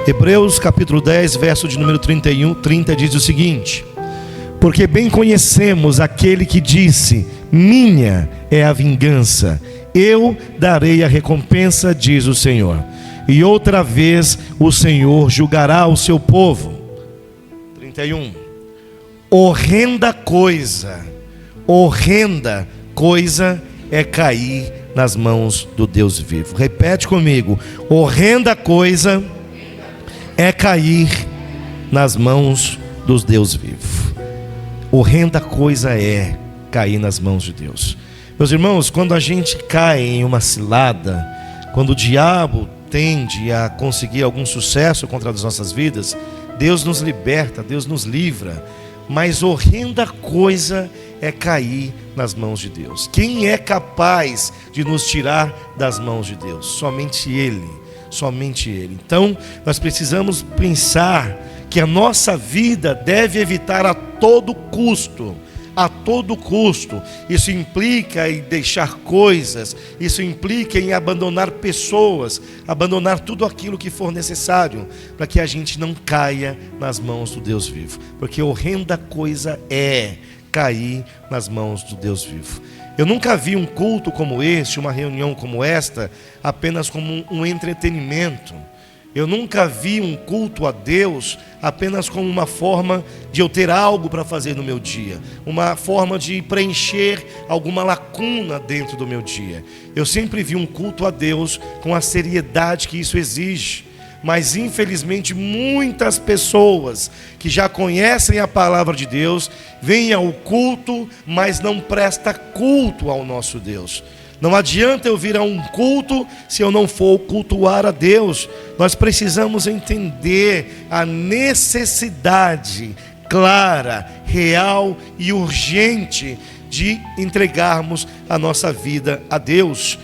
Hebreus capítulo 10, verso de número 30 diz o seguinte: porque bem conhecemos aquele que disse: minha é a vingança, eu darei a recompensa, diz o Senhor. E outra vez o Senhor julgará o seu povo. 31. Horrenda coisa é cair nas mãos do Deus vivo. Repete comigo: horrenda coisa é cair nas mãos dos Deus vivo. Horrenda coisa é cair nas mãos de Deus. Meus irmãos, quando a gente cai em uma cilada, quando o diabo tende a conseguir algum sucesso contra as nossas vidas, Deus nos liberta, Deus nos livra. Mas horrenda coisa é cair nas mãos de Deus. Quem é capaz de nos tirar das mãos de Deus? Somente Ele, somente Ele. Então nós precisamos pensar que a nossa vida deve evitar a todo custo. A todo custo. Isso implica em deixar coisas, isso implica em abandonar pessoas, abandonar tudo aquilo que for necessário, para que a gente não caia nas mãos do Deus vivo. Porque horrenda coisa é cair nas mãos do Deus vivo. Eu nunca vi um culto como este, uma reunião como esta, apenas como um entretenimento. Eu nunca vi um culto a Deus apenas como uma forma de eu ter algo para fazer no meu dia, uma forma de preencher alguma lacuna dentro do meu dia. Eu sempre vi um culto a Deus com a seriedade que isso exige. Mas infelizmente muitas pessoas que já conhecem a palavra de Deus vêm ao culto, mas não prestam culto ao nosso Deus. Não adianta eu vir a um culto se eu não for cultuar a Deus. Nós precisamos entender a necessidade clara, real e urgente de entregarmos a nossa vida a Deus.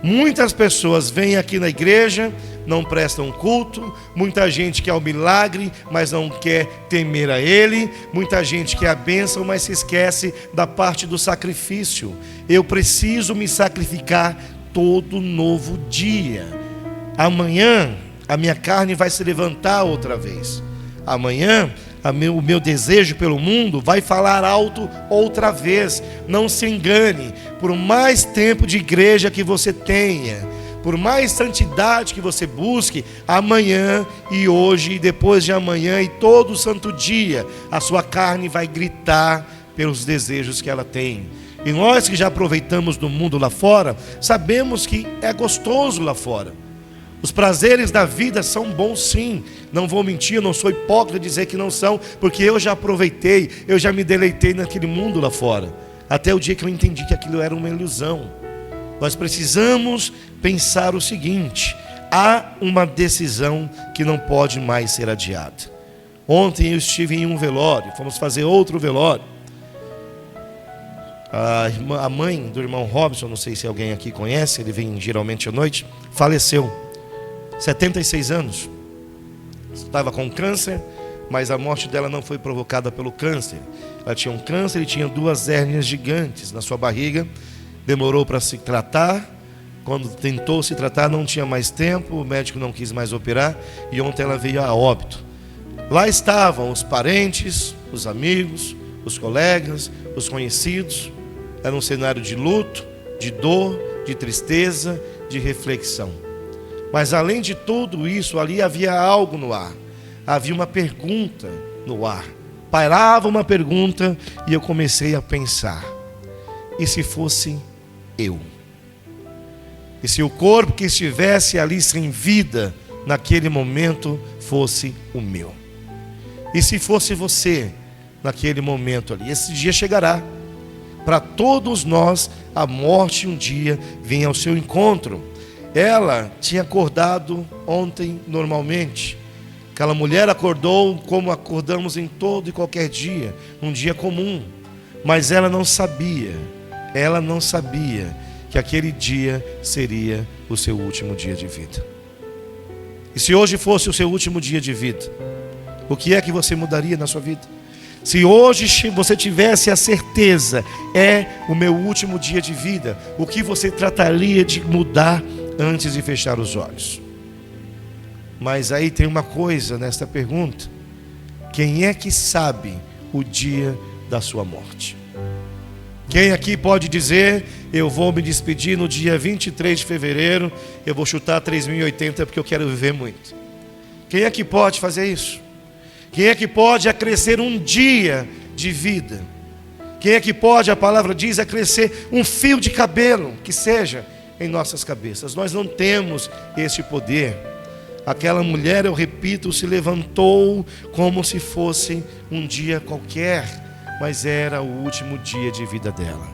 Muitas pessoas vêm aqui na igreja, não prestam culto. Muita gente quer o milagre, mas não quer temer a Ele. Muita gente quer a bênção, mas se esquece da parte do sacrifício. Eu preciso me sacrificar todo novo dia. Amanhã a minha carne vai se levantar outra vez. Amanhã o meu desejo pelo mundo vai falar alto outra vez. Não se engane. Por mais tempo de igreja que você tenha, por mais santidade que você busque, amanhã e hoje e depois de amanhã e todo santo dia, a sua carne vai gritar pelos desejos que ela tem. E nós que já aproveitamos do mundo lá fora, sabemos que é gostoso lá fora. Os prazeres da vida são bons sim. Não vou mentir, eu não sou hipócrita dizer que não são, porque eu já aproveitei, eu já me deleitei naquele mundo lá fora. Até o dia que eu entendi que aquilo era uma ilusão. Nós precisamos pensar o seguinte: há uma decisão que não pode mais ser adiada. Ontem eu estive em um velório, fomos fazer outro velório. A mãe do irmão Robson, não sei se alguém aqui conhece, ele vem geralmente à noite, faleceu, 76 anos. Estava com câncer, mas a morte dela não foi provocada pelo câncer. Ela tinha um câncer e tinha 2 hérnias gigantes na sua barriga. Demorou para se tratar. Quando tentou se tratar, não tinha mais tempo, o médico não quis mais operar, e ontem ela veio a óbito. Lá estavam os parentes, os amigos, os colegas, os conhecidos. Era um cenário de luto, de dor, de tristeza, de reflexão. Mas além de tudo isso, ali havia algo no ar. Havia uma pergunta no ar. Pairava uma pergunta e eu comecei a pensar: e se fosse eu? E se o corpo que estivesse ali sem vida naquele momento fosse o meu? E se fosse você naquele momento ali? Esse dia chegará. Para todos nós, a morte um dia vem ao seu encontro. Ela tinha acordado ontem normalmente. Aquela mulher acordou como acordamos em todo e qualquer dia, um dia comum. Mas ela não sabia que aquele dia seria o seu último dia de vida. E se hoje fosse o seu último dia de vida, o que é que você mudaria na sua vida? Se hoje você tivesse a certeza, é o meu último dia de vida, o que você trataria de mudar antes de fechar os olhos? Mas aí tem uma coisa nesta pergunta: quem é que sabe o dia da sua morte? Quem aqui pode dizer: eu vou me despedir no dia 23 de fevereiro, eu vou chutar 3080 porque eu quero viver muito? Quem é que pode fazer isso? Quem é que pode acrescer um dia de vida? Quem é que pode, a palavra diz, acrescer um fio de cabelo que seja em nossas cabeças? Nós não temos esse poder. Aquela mulher, eu repito, se levantou como se fosse um dia qualquer, mas era o último dia de vida dela.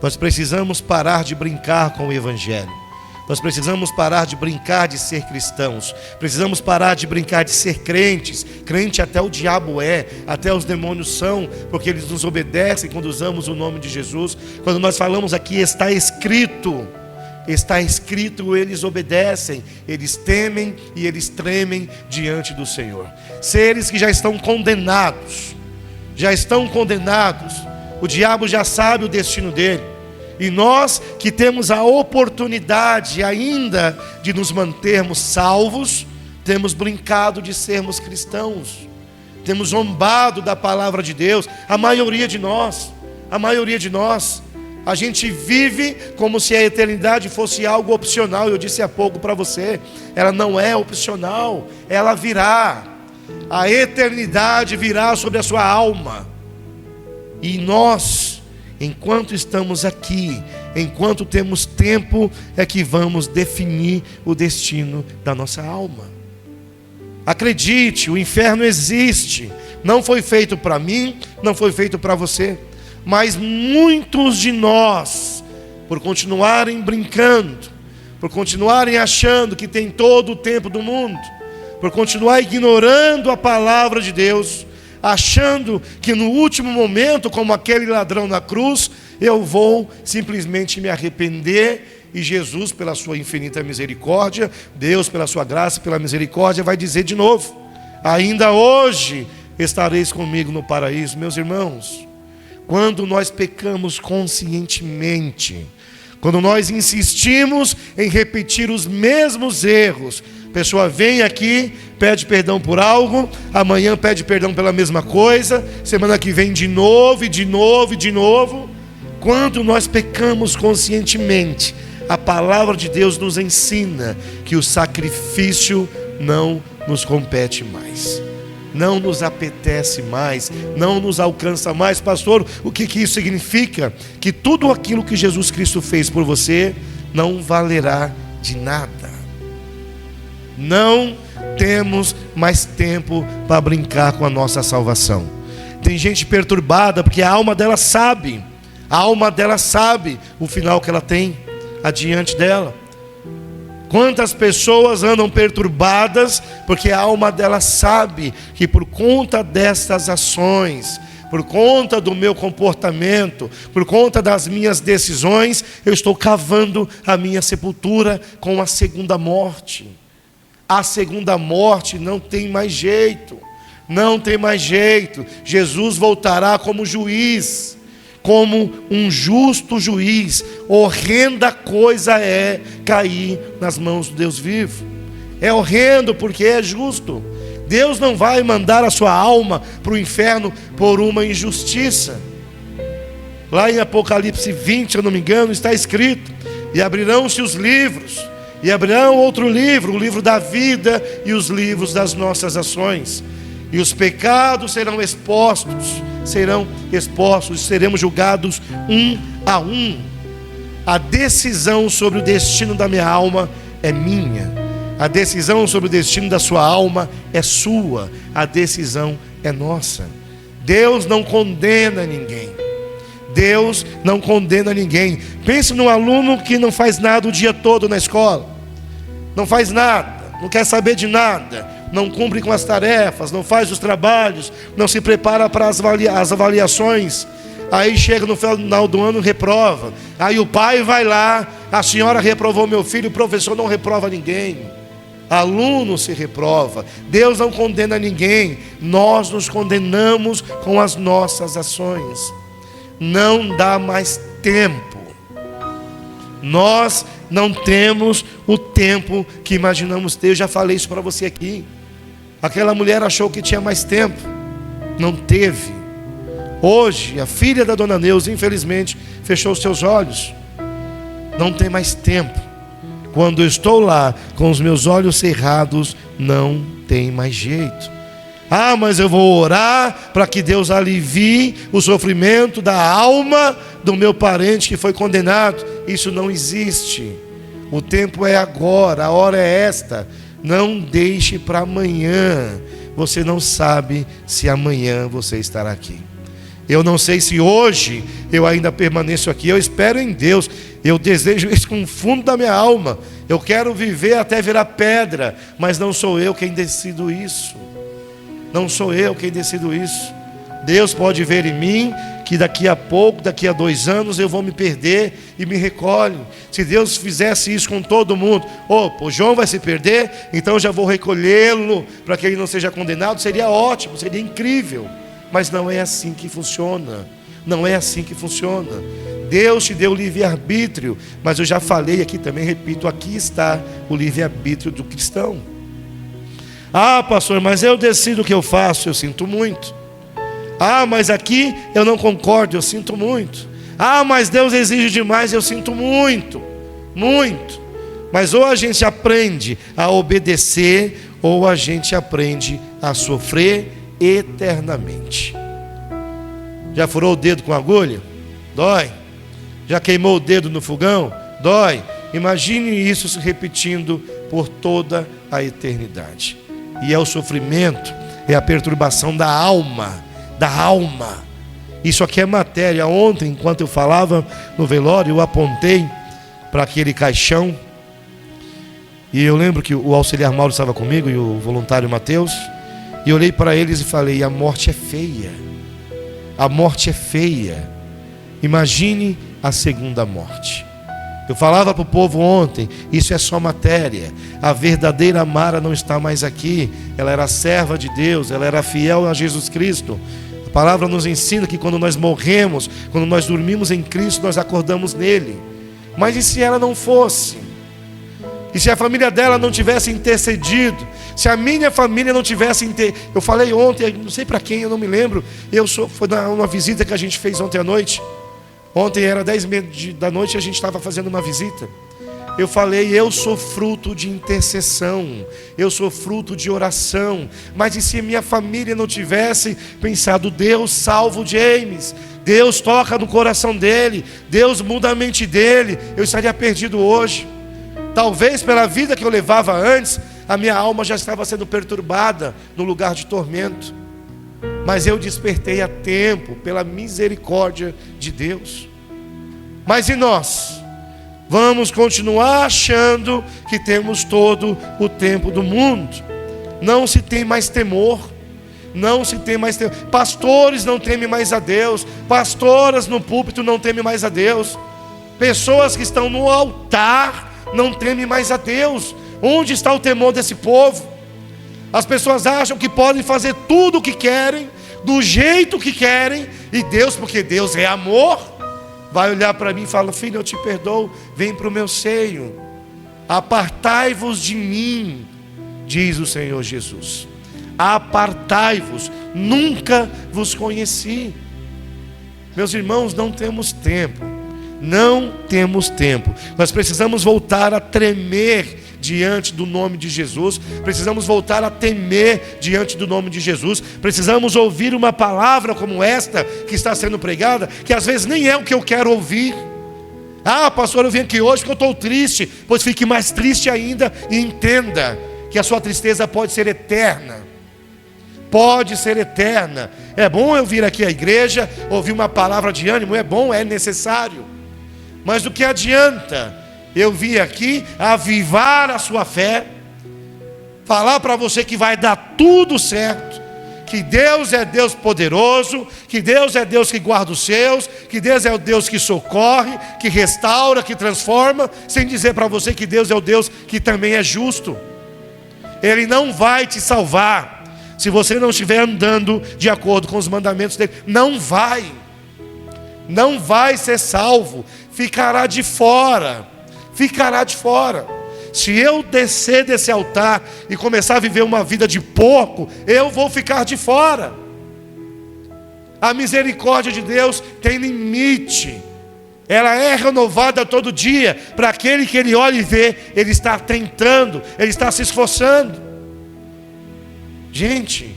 Nós precisamos parar de brincar com o Evangelho. Nós precisamos parar de brincar de ser cristãos. Precisamos parar de brincar de ser crentes. Crente até o diabo é, até os demônios são, porque eles nos obedecem quando usamos o nome de Jesus. Quando nós falamos aqui, está escrito, eles obedecem, eles temem e eles tremem diante do Senhor. Seres que já estão condenados, o diabo já sabe o destino dele. E nós que temos a oportunidade ainda de nos mantermos salvos, temos brincado de sermos cristãos, temos zombado da palavra de Deus. A maioria de nós, a gente vive como se a eternidade fosse algo opcional. Eu disse há pouco para você, ela não é opcional, ela virá. A eternidade virá sobre a sua alma. E nós, enquanto estamos aqui, enquanto temos tempo, é que vamos definir o destino da nossa alma. Acredite, o inferno existe. Não foi feito para mim, não foi feito para você. Mas muitos de nós, por continuarem brincando, por continuarem achando que tem todo o tempo do mundo, por continuar ignorando a palavra de Deus, achando que no último momento, como aquele ladrão na cruz, eu vou simplesmente me arrepender, e Jesus, pela sua infinita misericórdia, Deus, pela sua graça, pela misericórdia, vai dizer de novo: ainda hoje estareis comigo no paraíso. Meus irmãos, quando nós pecamos conscientemente, quando nós insistimos em repetir os mesmos erros, a pessoa vem aqui, pede perdão por algo, amanhã pede perdão pela mesma coisa, semana que vem de novo, e de novo, e de novo. Quando nós pecamos conscientemente, a palavra de Deus nos ensina que o sacrifício não nos compete mais, não nos apetece mais, não nos alcança mais. Pastor, o que isso significa? Que tudo aquilo que Jesus Cristo fez por você não valerá de nada. Não temos mais tempo para brincar com a nossa salvação. Tem gente perturbada porque a alma dela sabe o final que ela tem adiante dela. Quantas pessoas andam perturbadas porque a alma dela sabe que por conta destas ações, por conta do meu comportamento, por conta das minhas decisões, eu estou cavando a minha sepultura com a segunda morte. A segunda morte não tem mais jeito, não tem mais jeito. Jesus voltará como juiz, como um justo juiz. Horrenda coisa é cair nas mãos do Deus vivo. É horrendo porque é justo. Deus não vai mandar a sua alma para o inferno por uma injustiça. Lá em Apocalipse 20, se eu não me engano, está escrito: e abrirão-se os livros, e abrirão outro livro, o livro da vida, e os livros das nossas ações, e os pecados serão expostos, e seremos julgados um a um. A decisão sobre o destino da minha alma é minha, a decisão sobre o destino da sua alma é sua, a decisão é nossa. Deus não condena ninguém. Deus não condena ninguém. Pense num aluno que não faz nada o dia todo na escola, não faz nada, não quer saber de nada, não cumpre com as tarefas, não faz os trabalhos, não se prepara para as avaliações. Aí chega no final do ano, reprova. Aí o pai vai lá: a senhora reprovou meu filho. O professor não reprova ninguém, aluno se reprova. Deus não condena ninguém, nós nos condenamos com as nossas ações. Não dá mais tempo. Nós não temos o tempo que imaginamos ter. Eu já falei isso para você aqui. Aquela mulher achou que tinha mais tempo, não teve. Hoje, a filha da dona Neuza, infelizmente, fechou os seus olhos. Não tem mais tempo. Quando eu estou lá, com os meus olhos cerrados, não tem mais jeito. Ah, mas eu vou orar para que Deus alivie o sofrimento da alma do meu parente que foi condenado. Isso não existe. O tempo é agora, a hora é esta. Não deixe para amanhã. Você não sabe se amanhã você estará aqui. Eu não sei se hoje eu ainda permaneço aqui. Eu espero em Deus. Eu desejo isso com o fundo da minha alma. Eu quero viver até virar pedra. Mas não sou eu quem decido isso. Não sou eu quem decido isso. Deus pode ver em mim que daqui a pouco, daqui a 2 anos, eu vou me perder e me recolho. Se Deus fizesse isso com todo mundo, o João vai se perder, então eu já vou recolhê-lo para que ele não seja condenado, seria ótimo, seria incrível. Mas não é assim que funciona. Não é assim que funciona. Deus te deu o livre-arbítrio, mas eu já falei aqui também, repito, aqui está o livre-arbítrio do cristão. Ah, pastor, mas eu decido o que eu faço, eu sinto muito. Ah, mas aqui eu não concordo, eu sinto muito. Ah, mas Deus exige demais, eu sinto muito, muito. Mas ou a gente aprende a obedecer, ou a gente aprende a sofrer eternamente. Já furou o dedo com agulha? Dói. Já queimou o dedo no fogão? Dói. Imagine isso se repetindo por toda a eternidade. E é o sofrimento, é a perturbação da alma. Da alma. Isso aqui é matéria. Ontem, enquanto eu falava no velório, eu apontei para aquele caixão. E eu lembro que o auxiliar Mauro estava comigo e o voluntário Mateus. E eu olhei para eles e falei: a morte é feia. A morte é feia. Imagine a segunda morte. Eu falava para o povo ontem, isso é só matéria. A verdadeira Mara não está mais aqui. Ela era serva de Deus, ela era fiel a Jesus Cristo. A palavra nos ensina que quando nós morremos, quando nós dormimos em Cristo, nós acordamos nele. Mas e se ela não fosse? E se a família dela não tivesse intercedido? Se a minha família não tivesse Eu falei ontem, não sei para quem, eu não me lembro. Foi uma visita que a gente fez ontem à noite. Ontem era 10h30 da noite e a gente estava fazendo uma visita. Eu falei, eu sou fruto de intercessão, eu sou fruto de oração. Mas e se minha família não tivesse pensado: Deus salva o James, Deus toca no coração dele, Deus muda a mente dele, eu estaria perdido hoje. Talvez pela vida que eu levava antes, a minha alma já estava sendo perturbada no lugar de tormento. Mas eu despertei a tempo, pela misericórdia de Deus. Mas e nós? Vamos continuar achando que temos todo o tempo do mundo. Não se tem mais temor. Não se tem mais temor. Pastores não temem mais a Deus. Pastoras no púlpito não temem mais a Deus. Pessoas que estão no altar não temem mais a Deus. Onde está o temor desse povo? As pessoas acham que podem fazer tudo o que querem, do jeito que querem, e Deus, porque Deus é amor, vai olhar para mim e falar: filho, eu te perdoo, vem para o meu seio. Apartai-vos de mim, diz o Senhor Jesus. Apartai-vos, nunca vos conheci. Meus irmãos, não temos tempo. Não temos tempo. Nós precisamos voltar a tremer diante do nome de Jesus. Precisamos voltar a temer diante do nome de Jesus. Precisamos ouvir uma palavra como esta que está sendo pregada, que às vezes nem é o que eu quero ouvir. Ah, pastor, eu vim aqui hoje porque eu estou triste. Pois fique mais triste ainda e entenda que a sua tristeza pode ser eterna. Pode ser eterna. É bom eu vir aqui à igreja, ouvir uma palavra de ânimo, é bom, é necessário. Mas do que adianta eu vir aqui avivar a sua fé, falar para você que vai dar tudo certo, que Deus é Deus poderoso, que Deus é Deus que guarda os seus, que Deus é o Deus que socorre, que restaura, que transforma, sem dizer para você que Deus é o Deus que também é justo. Ele não vai te salvar se você não estiver andando de acordo com os mandamentos dele. Não vai ser salvo, ficará de fora, ficará de fora. Se eu descer desse altar e começar a viver uma vida de porco, eu vou ficar de fora. A misericórdia de Deus tem limite. Ela é renovada todo dia. Para aquele que ele olha e vê, ele está tentando, ele está se esforçando. Gente,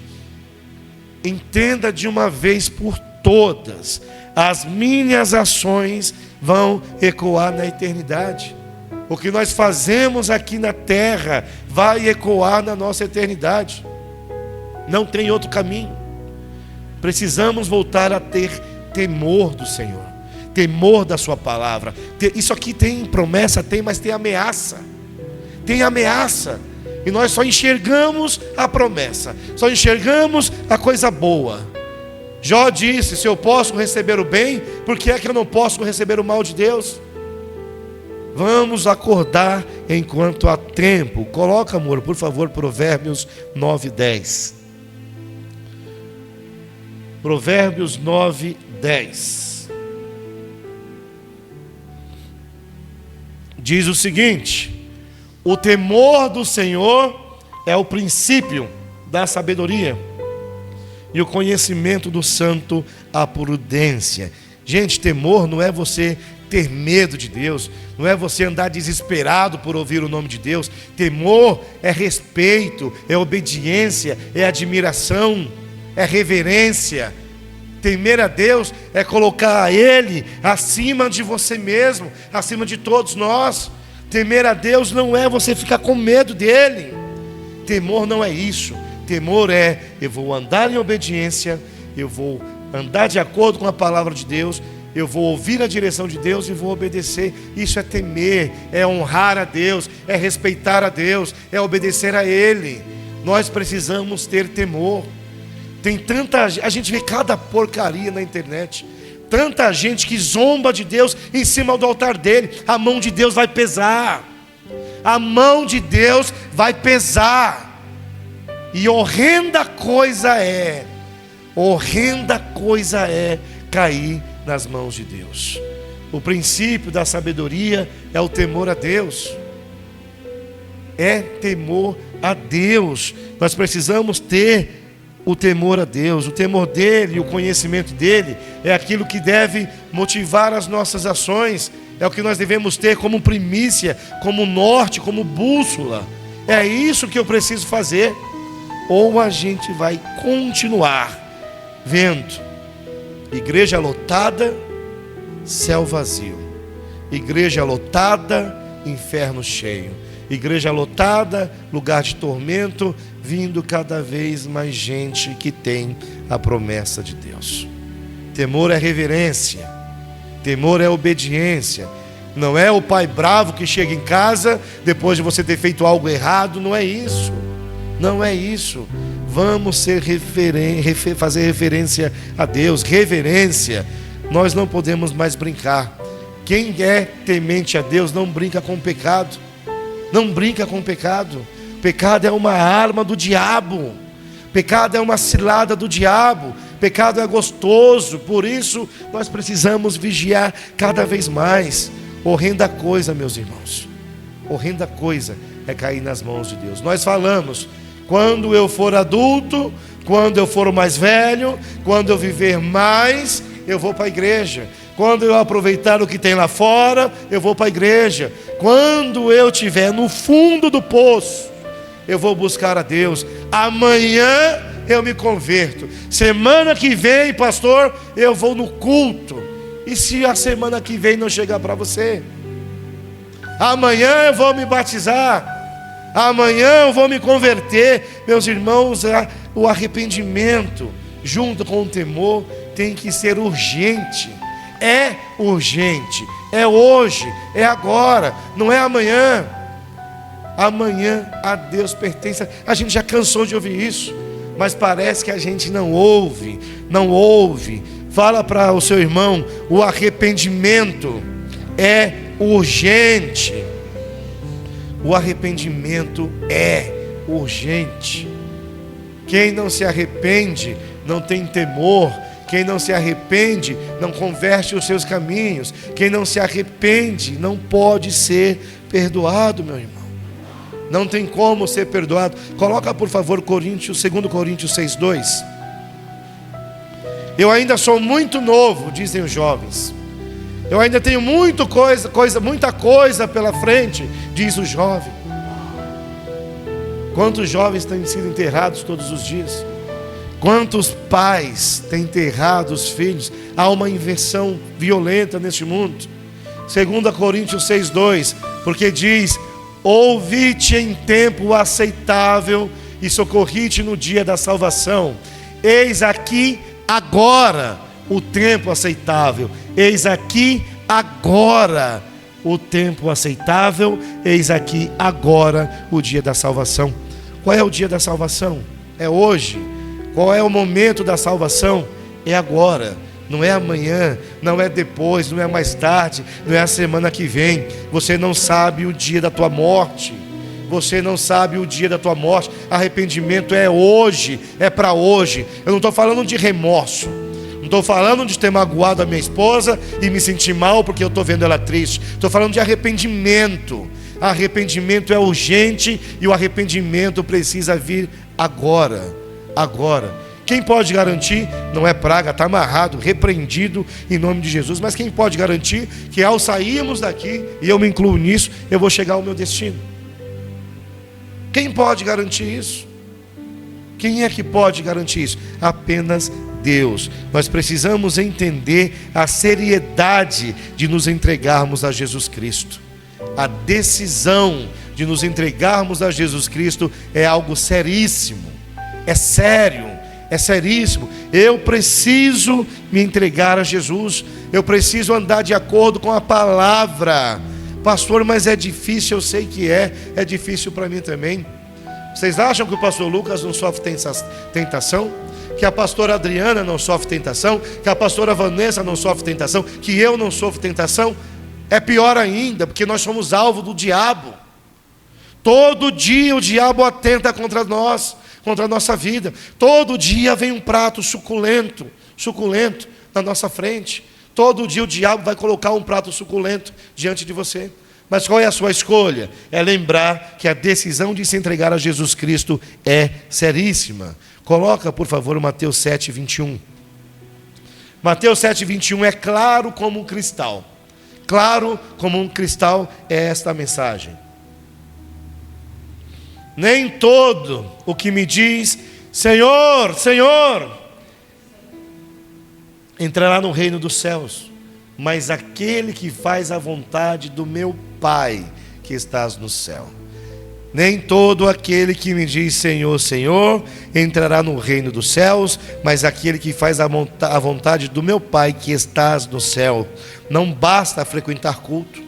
entenda de uma vez por todas: as minhas ações vão ecoar na eternidade. O que nós fazemos aqui na terra vai ecoar na nossa eternidade. Não tem outro caminho. Precisamos voltar a ter temor do Senhor, temor da sua palavra. Isso aqui tem promessa, mas tem ameaça. Tem ameaça. E nós só enxergamos a promessa, só enxergamos a coisa boa. Jó disse: se eu posso receber o bem, por que é que eu não posso receber o mal de Deus? Vamos acordar enquanto há tempo. Coloca, amor, por favor, Provérbios 9:10. Provérbios 9:10. Diz o seguinte: o temor do Senhor é o princípio da sabedoria, e o conhecimento do santo a prudência. Gente, temor não é você ter medo de Deus, não é você andar desesperado por ouvir o nome de Deus. Temor é respeito, é obediência, é admiração, é reverência. Temer a Deus é colocar a Ele acima de você mesmo, acima de todos nós. Temer a Deus não é você ficar com medo dEle. Temor não é isso. Temor é: eu vou andar em obediência, eu vou andar de acordo com a palavra de Deus, eu vou ouvir a direção de Deus e vou obedecer. Isso é temer, é honrar a Deus, é respeitar a Deus, é obedecer a Ele. Nós precisamos ter temor. A gente vê cada porcaria na internet, tanta gente que zomba de Deus em cima do altar dele. A mão de Deus vai pesar, a mão de Deus vai pesar. E horrenda coisa é cair nas mãos de Deus. O princípio da sabedoria é o temor a Deus. É temor a Deus. Nós precisamos ter o temor a Deus. O temor dele e o conhecimento dele é aquilo que deve motivar as nossas ações. É o que nós devemos ter como primícia, como norte, como bússola. É isso que eu preciso fazer. Ou a gente vai continuar vendo igreja lotada, céu vazio. Igreja lotada, inferno cheio. Igreja lotada, lugar de tormento, vindo cada vez mais gente que tem a promessa de Deus. Temor é reverência, temor é obediência. Não é o pai bravo que chega em casa depois de você ter feito algo errado. Não é isso. Não é isso. Vamos fazer referência a Deus, reverência. Nós não podemos mais brincar. Quem é temente a Deus não brinca com o pecado. Não brinca com o pecado. Pecado é uma arma do diabo. Pecado é uma cilada do diabo. Pecado é gostoso. Por isso nós precisamos vigiar cada vez mais. Horrenda coisa, meus irmãos, horrenda coisa é cair nas mãos de Deus. Nós falamos: quando eu for adulto, quando eu for mais velho, quando eu viver mais, eu vou para a igreja. Quando eu aproveitar o que tem lá fora, eu vou para a igreja. Quando eu estiver no fundo do poço, eu vou buscar a Deus. Amanhã eu me converto. Semana que vem, pastor, eu vou no culto. E se a semana que vem não chegar para você? Amanhã eu vou me batizar. Amanhã eu vou me converter. Meus irmãos, o arrependimento junto com o temor tem que ser urgente. É urgente, é hoje, é agora, não é amanhã. Amanhã a Deus pertence. A gente já cansou de ouvir isso, mas parece que a gente não ouve. Fala para o seu irmão: o arrependimento é urgente. O arrependimento é urgente. Quem não se arrepende não tem temor. Quem não se arrepende não converte os seus caminhos. Quem não se arrepende não pode ser perdoado, meu irmão. Não tem como ser perdoado. Coloca por favor 2 Coríntios 6:2. Eu ainda sou muito novo, dizem os jovens. Eu ainda tenho muita coisa pela frente, diz o jovem. Quantos jovens têm sido enterrados todos os dias? Quantos pais têm enterrado os filhos? Há uma inversão violenta neste mundo. 2 Coríntios 6:2, porque diz: ouvi-te em tempo aceitável e socorri-te no dia da salvação. Eis aqui agora o tempo aceitável. Eis aqui agora o tempo aceitável. Eis aqui agora o dia da salvação. Qual é o dia da salvação? É hoje. Qual é o momento da salvação? É agora. Não é amanhã, não é depois, não é mais tarde, não é a semana que vem. Você não sabe o dia da tua morte. Você não sabe o dia da tua morte. Arrependimento é hoje, é para hoje. Eu não estou falando de remorso. Não estou falando de ter magoado a minha esposa e me sentir mal porque eu estou vendo ela triste. Estou falando de arrependimento. Arrependimento é urgente e o arrependimento precisa vir agora. Agora. Quem pode garantir? Não é praga, está amarrado, repreendido em nome de Jesus. Mas quem pode garantir que ao sairmos daqui, e eu me incluo nisso, eu vou chegar ao meu destino? Quem pode garantir isso? Quem é que pode garantir isso? Apenas Deus. Nós precisamos entender a seriedade de nos entregarmos a Jesus Cristo. A decisão de nos entregarmos a Jesus Cristo é algo seríssimo. É sério. É seríssimo. Eu preciso me entregar a Jesus. Eu preciso andar de acordo com a palavra. Pastor, mas é difícil, eu sei que é difícil para mim também. Vocês acham que o pastor Lucas não sofre tentação? Que a pastora Adriana não sofre tentação? Que a pastora Vanessa não sofre tentação? Que eu não sofro tentação? É pior ainda, porque nós somos alvo do diabo. Todo dia o diabo atenta contra nós, contra a nossa vida. Todo dia vem um prato suculento na nossa frente. Todo dia o diabo vai colocar um prato suculento diante de você. Mas qual é a sua escolha? É lembrar que a decisão de se entregar a Jesus Cristo é seríssima. Coloca, por favor, Mateus 7:21. Mateus 7:21 é claro como um cristal. Claro como um cristal é esta mensagem. Nem todo o que me diz Senhor, Senhor, entrará no reino dos céus, mas aquele que faz a vontade do meu Pai que estás no céu. Nem todo aquele que me diz Senhor, Senhor, entrará no reino dos céus, mas aquele que faz a vontade do meu Pai que estás no céu. Não basta frequentar culto,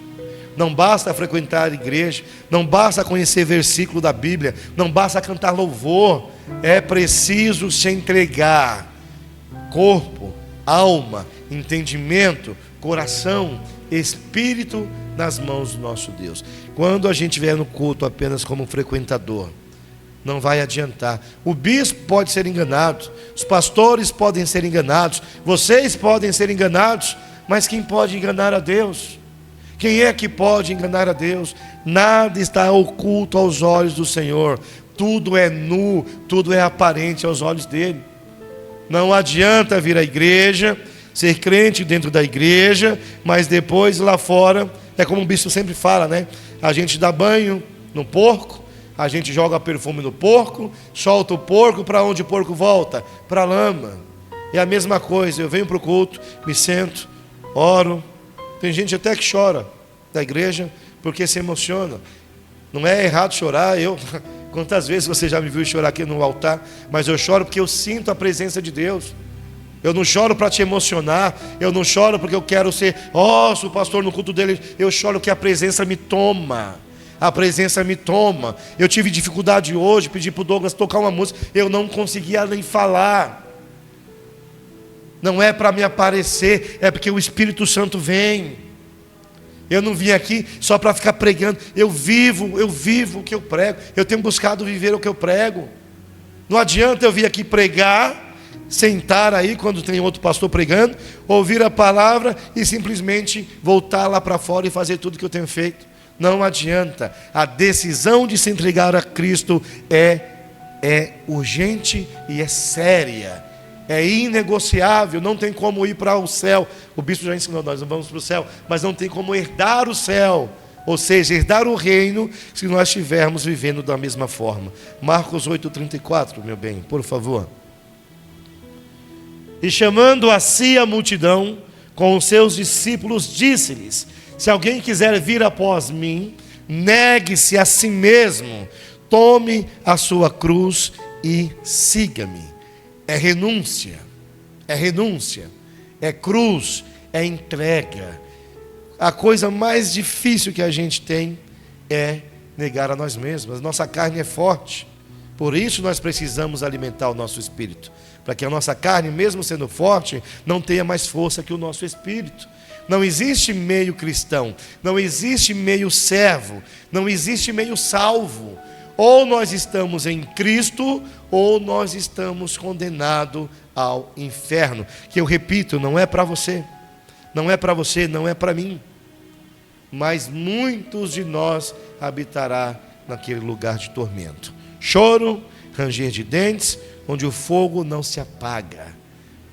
não basta frequentar a igreja, não basta conhecer versículo da Bíblia, não basta cantar louvor. É preciso se entregar, corpo, alma, entendimento, coração, espírito nas mãos do nosso Deus. Quando a gente vier no culto apenas como frequentador, não vai adiantar. O bispo pode ser enganado, os pastores podem ser enganados, vocês podem ser enganados, mas quem pode enganar a Deus? Quem é que pode enganar a Deus? Nada está oculto aos olhos do Senhor. Tudo é nu, tudo é aparente aos olhos dele. Não adianta vir à igreja, ser crente dentro da igreja, mas depois lá fora, é como o bispo sempre fala, né? A gente dá banho no porco, a gente joga perfume no porco, solta o porco, para onde o porco volta? Para a lama. É a mesma coisa, eu venho para o culto, me sento, oro. Tem gente até que chora da igreja porque se emociona. Não é errado chorar. Quantas vezes você já me viu chorar aqui no altar? Mas eu choro porque eu sinto a presença de Deus. Eu não choro para te emocionar. Eu não choro porque eu quero ser sou o pastor no culto dele. Eu choro porque a presença me toma. A presença me toma. Eu tive dificuldade hoje, pedi para o Douglas tocar uma música, eu não conseguia nem falar. Não é para me aparecer, é porque o Espírito Santo vem. Eu não vim aqui só para ficar pregando. Eu vivo o que eu prego. Eu tenho buscado viver o que eu prego. Não adianta eu vir aqui pregar, sentar aí quando tem outro pastor pregando, ouvir a palavra e simplesmente voltar lá para fora e fazer tudo que eu tenho feito. Não adianta. A decisão de se entregar a Cristo é urgente e é séria. É inegociável, não tem como ir para o céu. O bispo já ensinou, nós não vamos para o céu, mas não tem como herdar o céu, ou seja, herdar o reino, se nós estivermos vivendo da mesma forma. Marcos 8,34, meu bem, por favor. E chamando a si a multidão, com os seus discípulos, disse-lhes: se alguém quiser vir após mim, negue-se a si mesmo, tome a sua cruz e siga-me. É renúncia, é cruz, é entrega. A coisa mais difícil que a gente tem é negar a nós mesmos. Nossa carne é forte, por isso nós precisamos alimentar o nosso espírito, para que a nossa carne, mesmo sendo forte, não tenha mais força que o nosso espírito. Não existe meio cristão, não existe meio servo, não existe meio salvo. Ou nós estamos em Cristo, ou nós estamos condenados ao inferno. Que eu repito, não é para você, não é para você, não é para mim. Mas muitos de nós habitará naquele lugar de tormento. Choro, ranger de dentes, onde o fogo não se apaga.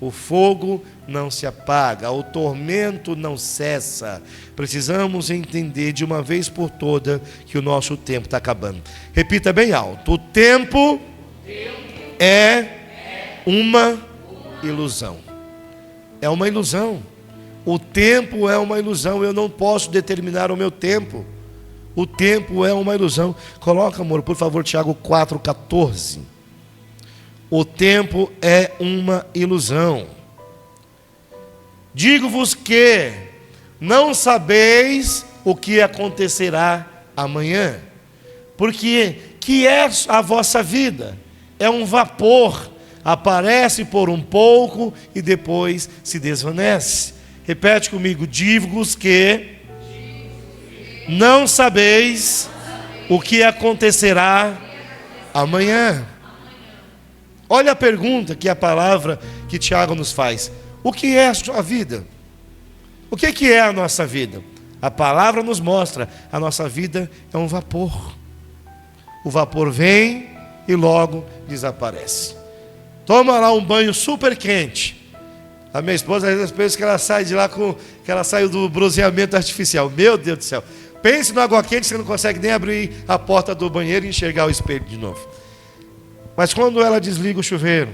O fogo não se apaga, o tormento não cessa. Precisamos entender de uma vez por toda que o nosso tempo está acabando. Repita bem alto: o tempo é uma ilusão. É uma ilusão. O tempo é uma ilusão. Eu não posso determinar o meu tempo. O tempo é uma ilusão. Coloca, amor, por favor, Tiago 4,14. O tempo é uma ilusão. Digo-vos que não sabeis o que acontecerá amanhã, porque que é a vossa vida? É um vapor, aparece por um pouco e depois se desvanece. Repete comigo: digo-vos que não sabeis o que acontecerá amanhã. Olha a pergunta que a palavra que Tiago nos faz: o que é a sua vida? O que é a nossa vida? A palavra nos mostra: a nossa vida é um vapor. O vapor vem e logo desaparece. Toma lá um banho super quente. A minha esposa, às vezes, pensa que ela sai de lá que ela saiu do bronzeamento artificial. Meu Deus do céu. Pense no água quente, você não consegue nem abrir a porta do banheiro e enxergar o espelho de novo. Mas quando ela desliga o chuveiro,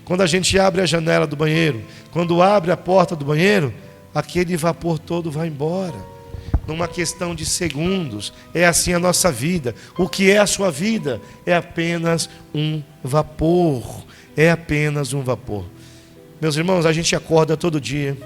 quando a gente abre a janela do banheiro, quando abre a porta do banheiro, aquele vapor todo vai embora. Numa questão de segundos. É assim a nossa vida. O que é a sua vida? É apenas um vapor. É apenas um vapor. Meus irmãos, a gente acorda todo dia,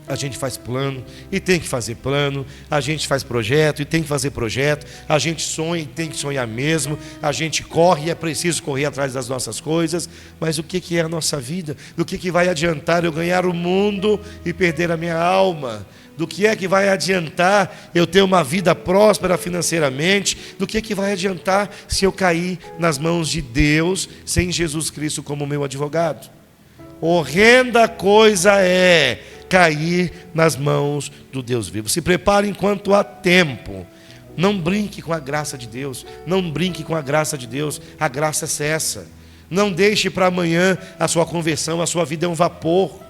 a gente faz plano e tem que fazer plano, a gente faz projeto e tem que fazer projeto, a gente sonha e tem que sonhar mesmo, a gente corre e é preciso correr atrás das nossas coisas. Mas o que é a nossa vida? Do que vai adiantar eu ganhar o mundo e perder a minha alma? Do que é que vai adiantar eu ter uma vida próspera financeiramente? Do que vai adiantar se eu cair nas mãos de Deus sem Jesus Cristo como meu advogado? Horrenda coisa é cair nas mãos do Deus vivo. Se prepare enquanto há tempo. Não brinque com a graça de Deus. Não brinque com a graça de Deus. A graça cessa. Não deixe para amanhã a sua conversão. A sua vida é um vapor.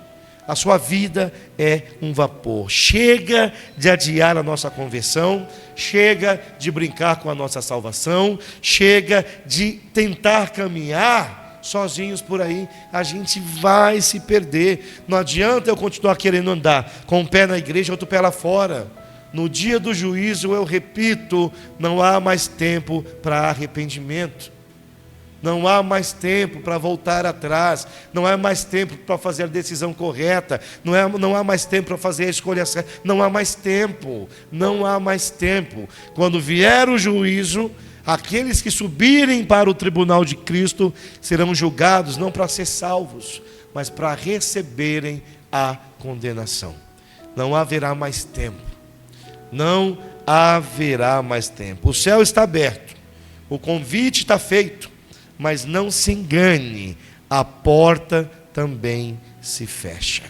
A sua vida é um vapor. Chega de adiar a nossa conversão. Chega de brincar com a nossa salvação. Chega de tentar caminhar sozinhos por aí. A gente vai se perder. Não adianta eu continuar querendo andar com um pé na igreja e outro pé lá fora. No dia do juízo, eu repito, não há mais tempo para arrependimento. Não há mais tempo para voltar atrás. Não há mais tempo para fazer a decisão correta. Não há mais tempo para fazer a escolha certa. Não há mais tempo. Não há mais tempo. Quando vier o juízo, aqueles que subirem para o tribunal de Cristo serão julgados não para ser salvos, mas para receberem a condenação. Não haverá mais tempo. Não haverá mais tempo. O céu está aberto. O convite está feito. Mas não se engane, a porta também se fecha.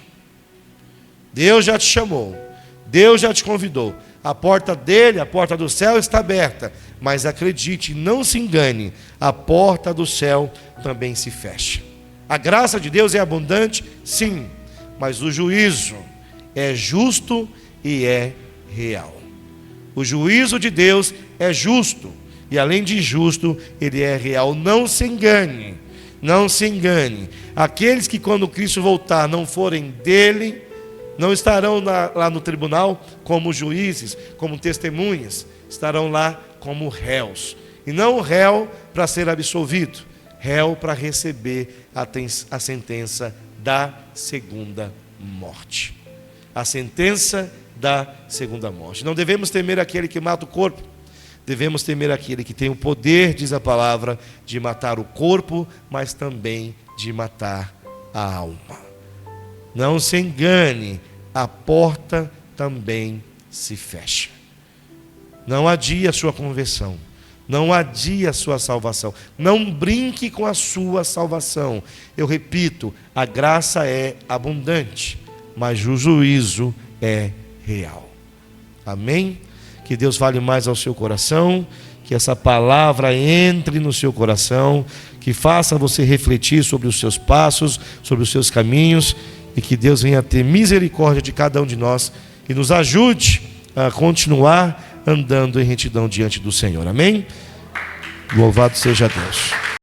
Deus já te chamou, Deus já te convidou. A porta dele, a porta do céu está aberta. Mas acredite, não se engane, a porta do céu também se fecha. A graça de Deus é abundante, sim, mas o juízo é justo e é real. O juízo de Deus é justo, e além de justo, ele é real. Não se engane, não se engane. Aqueles que quando Cristo voltar não forem dele, não estarão lá no tribunal como juízes, como testemunhas, estarão lá como réus. E não réu para ser absolvido, réu para receber a sentença da segunda morte. A sentença da segunda morte. Não devemos temer aquele que mata o corpo, devemos temer aquele que tem o poder, diz a palavra, de matar o corpo, mas também de matar a alma. Não se engane, a porta também se fecha. Não adie a sua conversão, não adie a sua salvação, não brinque com a sua salvação. Eu repito, a graça é abundante, mas o juízo é real. Amém? Que Deus fale mais ao seu coração, que essa palavra entre no seu coração, que faça você refletir sobre os seus passos, sobre os seus caminhos, e que Deus venha ter misericórdia de cada um de nós e nos ajude a continuar andando em retidão diante do Senhor. Amém? Louvado seja Deus.